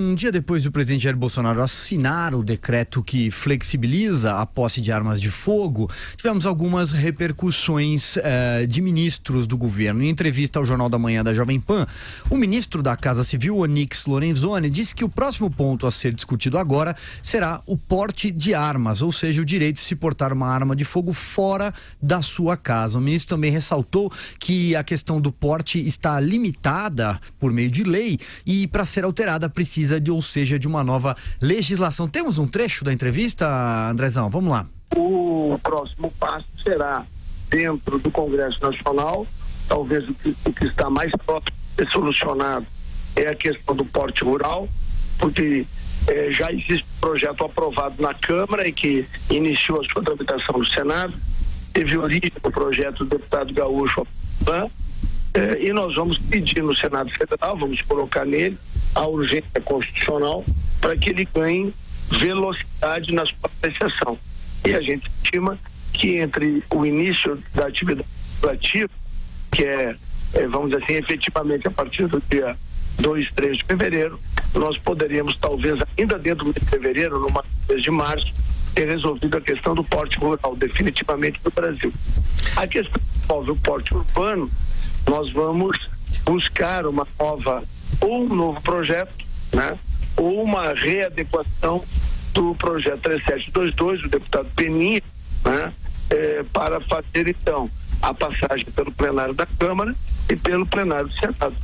Um dia depois do presidente Jair Bolsonaro assinar o decreto que flexibiliza a posse de armas de fogo, tivemos algumas repercussões de ministros do governo. Em entrevista ao Jornal da Manhã da Jovem Pan, o ministro da Casa Civil, Onyx Lorenzoni, disse que o próximo ponto a ser discutido agora será o porte de armas, ou seja, o direito de se portar uma arma de fogo fora da sua casa. O ministro também ressaltou que a questão do porte está limitada por meio de lei e, para ser alterada, precisa de uma nova legislação. Temos um trecho da entrevista, Andrezão, vamos lá. O próximo passo será dentro do Congresso Nacional, talvez o que está mais próximo de ser solucionado é a questão do porte rural, porque já existe um projeto aprovado na Câmara e que iniciou a sua tramitação no Senado, teve origem do projeto do deputado Gaúcho, e nós vamos pedir no Senado Federal, vamos colocar nele a urgência constitucional para que ele ganhe velocidade na sua apreciação. E a gente estima que entre o início da atividade legislativa, que vamos dizer assim, efetivamente a partir do dia 2, 3 de fevereiro, nós poderíamos talvez ainda dentro do mês de fevereiro, no mês de março, ter resolvido a questão do porte rural definitivamente no Brasil. A questão que envolve o porte urbano, nós vamos buscar uma nova ou um novo projeto, né? Ou uma readequação do projeto 3722 do deputado Peninha, né? Para fazer então a passagem pelo plenário da Câmara e pelo plenário do Senado.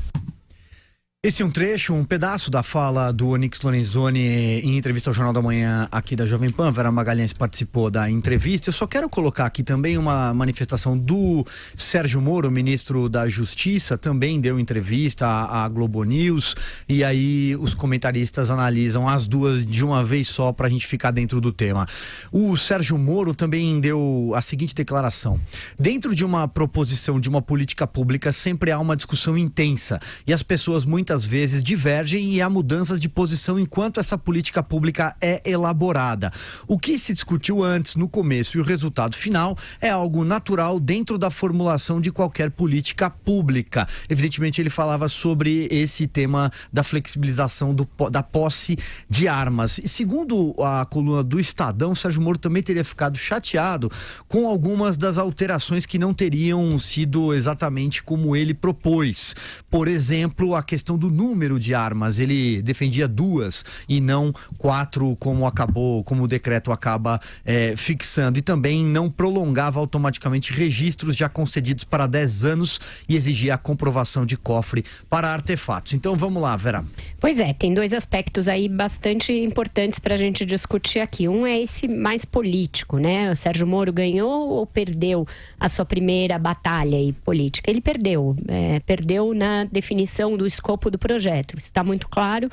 Esse é um trecho, um pedaço da fala do Onyx Lorenzoni em entrevista ao Jornal da Manhã aqui da Jovem Pan. Vera Magalhães participou da entrevista. Eu só quero colocar aqui também uma manifestação do Sérgio Moro, ministro da Justiça, também deu entrevista à Globo News, e aí os comentaristas analisam as duas de uma vez só para a gente ficar dentro do tema. O Sérgio Moro também deu a seguinte declaração: dentro de uma proposição de uma política pública sempre há uma discussão intensa e as pessoas muitas vezes divergem e há mudanças de posição enquanto essa política pública é elaborada. O que se discutiu antes, no começo, e o resultado final é algo natural dentro da formulação de qualquer política pública. Evidentemente, ele falava sobre esse tema da flexibilização da posse de armas. E segundo a coluna do Estadão, Sérgio Moro também teria ficado chateado com algumas das alterações que não teriam sido exatamente como ele propôs. Por exemplo, a questão do número de armas. Ele defendia 2 e não 4, como o decreto acaba fixando. E também não prolongava automaticamente registros já concedidos para 10 anos e exigia a comprovação de cofre para artefatos. Então vamos lá, Vera. Pois é, tem 2 aspectos aí bastante importantes para a gente discutir aqui. Um é esse mais político, né? O Sérgio Moro ganhou ou perdeu a sua primeira batalha aí política? Ele perdeu. Perdeu na definição do escopo do projeto. Isso está muito claro.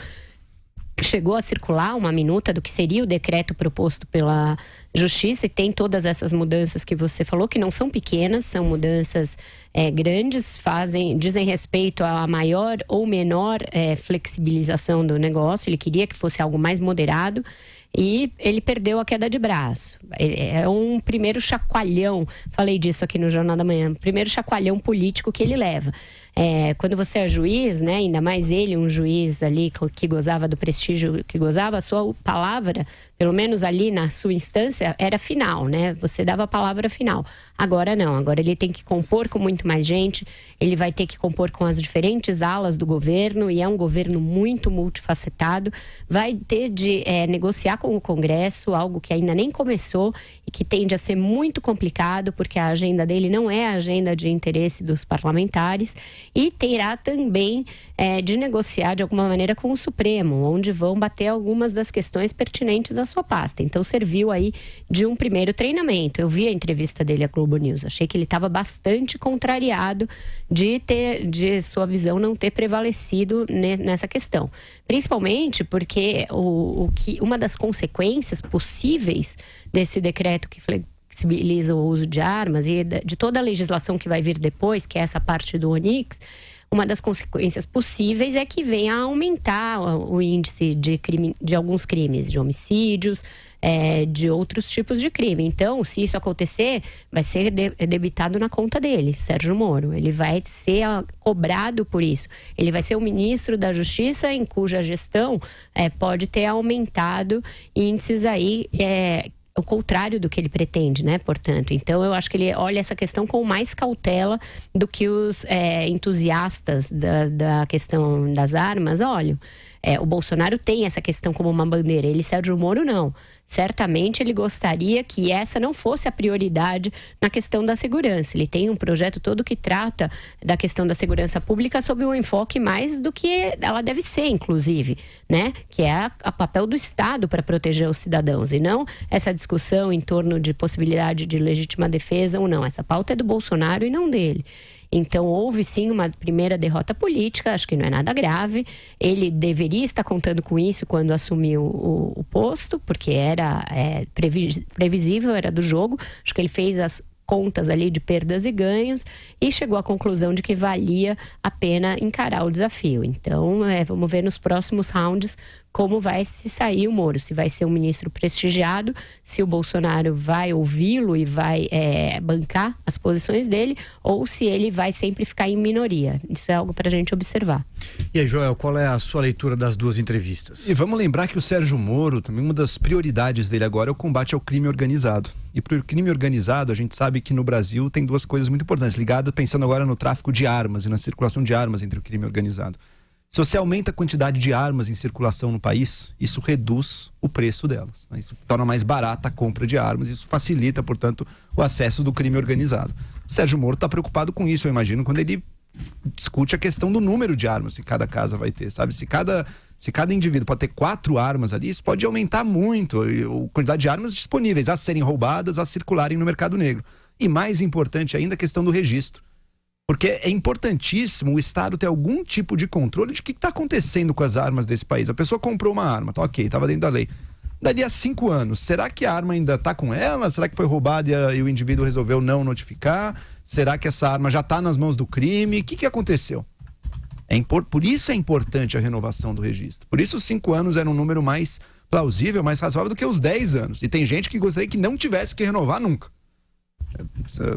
Chegou a circular uma minuta do que seria o decreto proposto pela Justiça e tem todas essas mudanças que você falou, que não são pequenas, são mudanças grandes, dizem respeito a maior ou menor flexibilização do negócio. Ele queria que fosse algo mais moderado e ele perdeu a queda de braço. É um primeiro chacoalhão, falei disso aqui no Jornal da Manhã, primeiro chacoalhão político que ele leva. Quando você é juiz, né, ainda mais ele, um juiz ali que gozava do prestígio que gozava, a sua palavra, pelo menos ali na sua instância, era final, né? Você dava a palavra final. Agora não, agora ele tem que compor com muito mais gente, ele vai ter que compor com as diferentes alas do governo, e é um governo muito multifacetado, vai ter de negociar com o Congresso, algo que ainda nem começou e que tende a ser muito complicado, porque a agenda dele não é a agenda de interesse dos parlamentares, e terá também de negociar de alguma maneira com o Supremo, onde vão bater algumas das questões pertinentes à sua pasta. Então serviu aí de um primeiro treinamento. Eu vi a entrevista dele à Globo News, achei que ele estava bastante contrariado de sua visão não ter prevalecido nessa questão. Principalmente porque uma das consequências possíveis desse decreto que flexibiliza o uso de armas e de toda a legislação que vai vir depois, que é essa parte do Onyx, uma das consequências possíveis é que venha a aumentar o índice de alguns crimes, de homicídios, de outros tipos de crime. Então, se isso acontecer, vai ser debitado na conta dele, Sérgio Moro. Ele vai ser cobrado por isso. Ele vai ser o ministro da Justiça em cuja gestão pode ter aumentado índices aí, o contrário do que ele pretende, né? Portanto, então eu acho que ele olha essa questão com mais cautela do que os entusiastas da questão das armas olham. O Bolsonaro tem essa questão como uma bandeira, ele, Sérgio Moro, não. Certamente ele gostaria que essa não fosse a prioridade na questão da segurança. Ele tem um projeto todo que trata da questão da segurança pública sob um enfoque mais do que ela deve ser, inclusive, né? Que é a papel do Estado para proteger os cidadãos, e não essa discussão em torno de possibilidade de legítima defesa ou não. Essa pauta é do Bolsonaro e não dele. Então, houve sim uma primeira derrota política, acho que não é nada grave. Ele deveria estar contando com isso quando assumiu o posto, porque era previsível, era do jogo. Acho que ele fez as contas ali de perdas e ganhos e chegou à conclusão de que valia a pena encarar o desafio. Então, vamos ver nos próximos rounds como vai se sair o Moro, se vai ser um ministro prestigiado, se o Bolsonaro vai ouvi-lo e vai bancar as posições dele, ou se ele vai sempre ficar em minoria. Isso é algo para a gente observar. E aí, Joel, qual é a sua leitura das duas entrevistas? E vamos lembrar que o Sérgio Moro, também uma das prioridades dele agora é o combate ao crime organizado. E para o crime organizado, a gente sabe que no Brasil tem duas coisas muito importantes, ligadas, pensando agora no tráfico de armas e na circulação de armas entre o crime organizado. Se você aumenta a quantidade de armas em circulação no país, isso reduz o preço delas, né? Isso torna mais barata a compra de armas, isso facilita, portanto, o acesso do crime organizado. O Sérgio Moro está preocupado com isso, eu imagino, quando ele discute a questão do número de armas que cada casa vai ter, sabe? Se cada indivíduo pode ter 4 armas ali, isso pode aumentar muito a quantidade de armas disponíveis a serem roubadas, a circularem no mercado negro. E mais importante ainda, a questão do registro. Porque é importantíssimo o Estado ter algum tipo de controle de o que está acontecendo com as armas desse país. A pessoa comprou uma arma, tá ok, estava dentro da lei. Dali a 5 anos, será que a arma ainda está com ela? Será que foi roubada e o indivíduo resolveu não notificar? Será que essa arma já está nas mãos do crime? O que aconteceu? Por isso é importante a renovação do registro. Por isso 5 anos era um número mais plausível, mais razoável do que os 10 anos. E tem gente que gostaria que não tivesse que renovar nunca.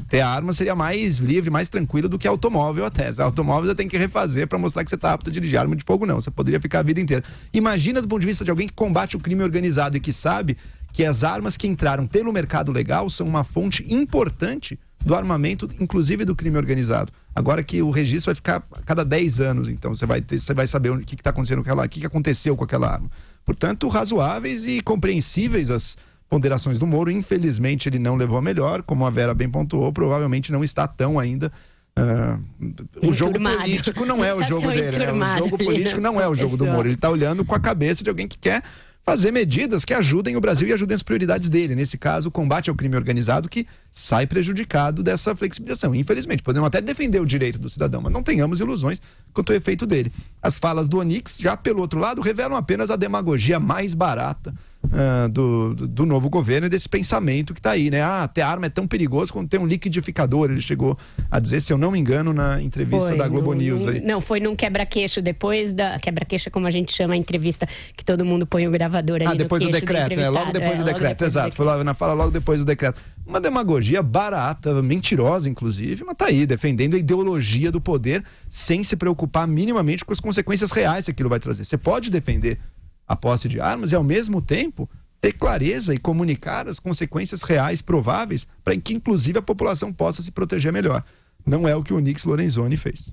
Ter a arma seria mais livre, mais tranquilo do que automóvel até. O automóvel você tem que refazer para mostrar que você está apto a dirigir. Arma de fogo não, você poderia ficar a vida inteira. Imagina do ponto de vista de alguém que combate o crime organizado e que sabe que as armas que entraram pelo mercado legal são uma fonte importante do armamento, inclusive do crime organizado. Agora que o registro vai ficar a cada 10 anos, então você vai saber o que está acontecendo com aquela, o que aconteceu com aquela arma. Portanto, razoáveis e compreensíveis as ponderações do Moro. Infelizmente ele não levou a melhor, como a Vera bem pontuou, provavelmente não está tão ainda o jogo político não é o jogo dele, né? O jogo político não é o jogo do Moro, ele está olhando com a cabeça de alguém que quer fazer medidas que ajudem o Brasil e ajudem as prioridades dele. Nesse caso, o combate ao crime organizado, que sai prejudicado dessa flexibilização. Infelizmente, podemos até defender o direito do cidadão, mas não tenhamos ilusões quanto ao efeito dele. As falas do Onyx, já pelo outro lado, revelam apenas a demagogia mais barata do novo governo e desse pensamento que está aí, né? Ter arma é tão perigoso quando tem um liquidificador, ele chegou a dizer, se eu não me engano, na entrevista da Globo News aí. Não, foi num quebra-queixo, depois da... Quebra-queixo é como a gente chama a entrevista, que todo mundo põe o gravador ali depois do decreto, logo depois do decreto, exato, foi na fala logo depois do decreto. Uma demagogia barata, mentirosa inclusive, mas tá aí, defendendo a ideologia do poder sem se preocupar minimamente com as consequências reais que aquilo vai trazer. Você pode defender a posse de armas e ao mesmo tempo ter clareza e comunicar as consequências reais prováveis para que inclusive a população possa se proteger melhor. Não é o que o Onyx Lorenzoni fez.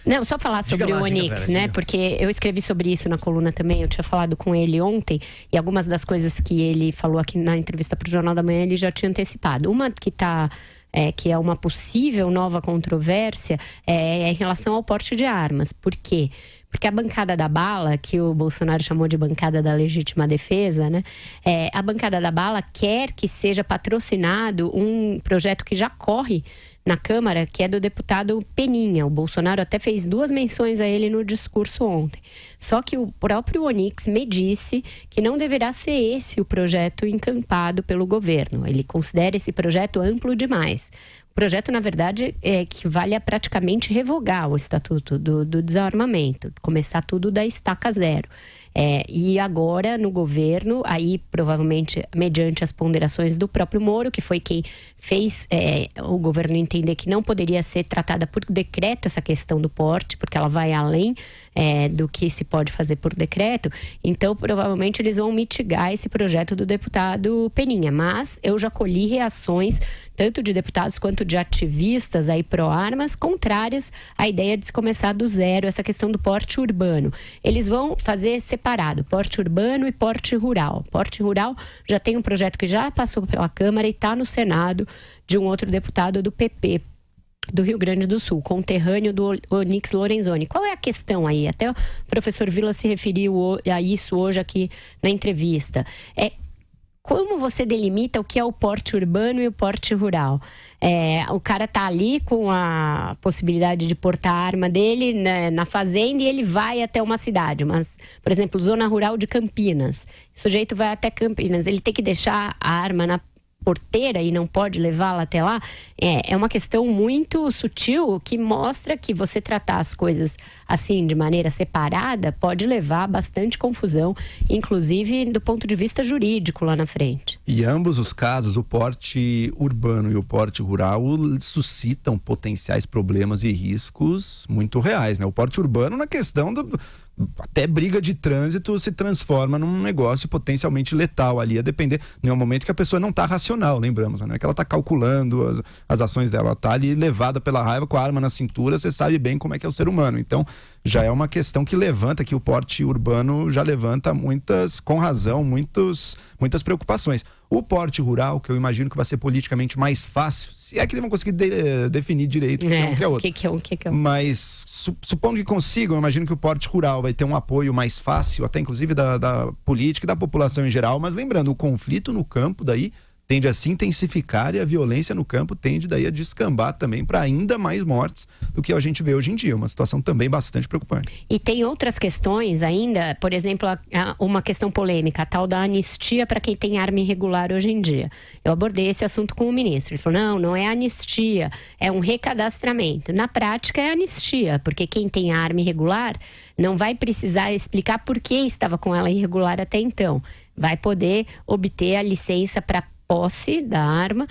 Não, só falar sobre o Onyx, né? Porque eu escrevi sobre isso na coluna também, eu tinha falado com ele ontem, e algumas das coisas que ele falou aqui na entrevista para o Jornal da Manhã, ele já tinha antecipado. Uma que é uma possível nova controvérsia é em relação ao porte de armas. Por quê? Porque a bancada da bala, que o Bolsonaro chamou de bancada da legítima defesa, né? A bancada da bala quer que seja patrocinado um projeto que já corre na Câmara, que é do deputado Peninha. O Bolsonaro até fez 2 menções a ele no discurso ontem. Só que o próprio Onyx me disse que não deverá ser esse o projeto encampado pelo governo. Ele considera esse projeto amplo demais. O projeto, na verdade, equivale a praticamente revogar o Estatuto do Desarmamento, começar tudo da estaca zero. E agora, no governo, aí provavelmente mediante as ponderações do próprio Moro, que foi quem fez o governo entender que não poderia ser tratada por decreto essa questão do porte, porque ela vai além do que se pode fazer por decreto. Então, provavelmente, eles vão mitigar esse projeto do deputado Peninha. Mas eu já colhi reações, tanto de deputados quanto de ativistas aí pró-armas, contrárias à ideia de se começar do zero essa questão do porte urbano. Eles vão fazer separado, porte urbano e porte rural. Porte rural já tem um projeto que já passou pela Câmara e está no Senado, de um outro deputado do PP do Rio Grande do Sul, conterrâneo do Onyx Lorenzoni. Qual é a questão aí? Até o professor Villa se referiu a isso hoje aqui na entrevista. Como você delimita o que é o porte urbano e o porte rural? O cara tá ali com a possibilidade de portar a arma dele na fazenda e ele vai até uma cidade. Mas, por exemplo, zona rural de Campinas. O sujeito vai até Campinas, ele tem que deixar a arma na porteira e não pode levá-la até lá. É uma questão muito sutil que mostra que você tratar as coisas assim de maneira separada pode levar a bastante confusão, inclusive do ponto de vista jurídico lá na frente. E ambos os casos, o porte urbano e o porte rural, suscitam potenciais problemas e riscos muito reais, né? O porte urbano na questão até briga de trânsito se transforma num negócio potencialmente letal ali, a depender, em um momento que a pessoa não está racional, lembramos, né? Que ela está calculando as ações dela, ela está ali levada pela raiva com a arma na cintura, você sabe bem como é que é o ser humano. Então, já é uma questão que levanta, que o porte urbano já levanta com razão, muitas preocupações. O porte rural, que eu imagino que vai ser politicamente mais fácil, se é que eles vão conseguir definir direito o que é um que é outro. Mas, supondo que consigam, eu imagino que o porte rural vai ter um apoio mais fácil, até inclusive da política e da população em geral. Mas lembrando, o conflito no campo daí tende a se intensificar e a violência no campo tende daí a descambar também para ainda mais mortes do que a gente vê hoje em dia. Uma situação também bastante preocupante. E tem outras questões ainda, por exemplo, uma questão polêmica, a tal da anistia para quem tem arma irregular hoje em dia. Eu abordei esse assunto com o ministro. Ele falou, não é anistia, é um recadastramento. Na prática é anistia, porque quem tem arma irregular não vai precisar explicar por que estava com ela irregular até então. Vai poder obter a licença para posse da arma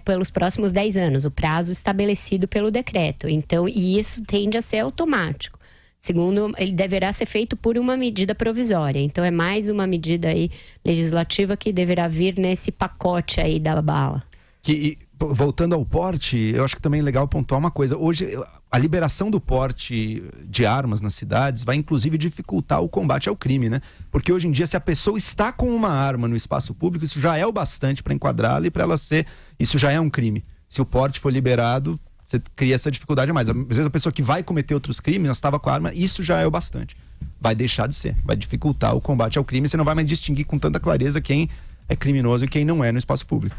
pelos próximos 10 anos, o prazo estabelecido pelo decreto. Então, e isso tende a ser automático. Segundo, ele deverá ser feito por uma medida provisória. Então, é mais uma medida aí legislativa que deverá vir nesse pacote aí da bala. Voltando ao porte, eu acho que também é legal pontuar uma coisa. Hoje, a liberação do porte de armas nas cidades vai inclusive dificultar o combate ao crime, né? Porque hoje em dia, se a pessoa está com uma arma no espaço público, isso já é o bastante para enquadrá-la e para ela ser... Isso já é um crime. Se o porte for liberado, você cria essa dificuldade a mais. Às vezes a pessoa que vai cometer outros crimes, ela estava com a arma, isso já é o bastante. Vai deixar de ser. Vai dificultar o combate ao crime, você não vai mais distinguir com tanta clareza quem é criminoso e quem não é no espaço público.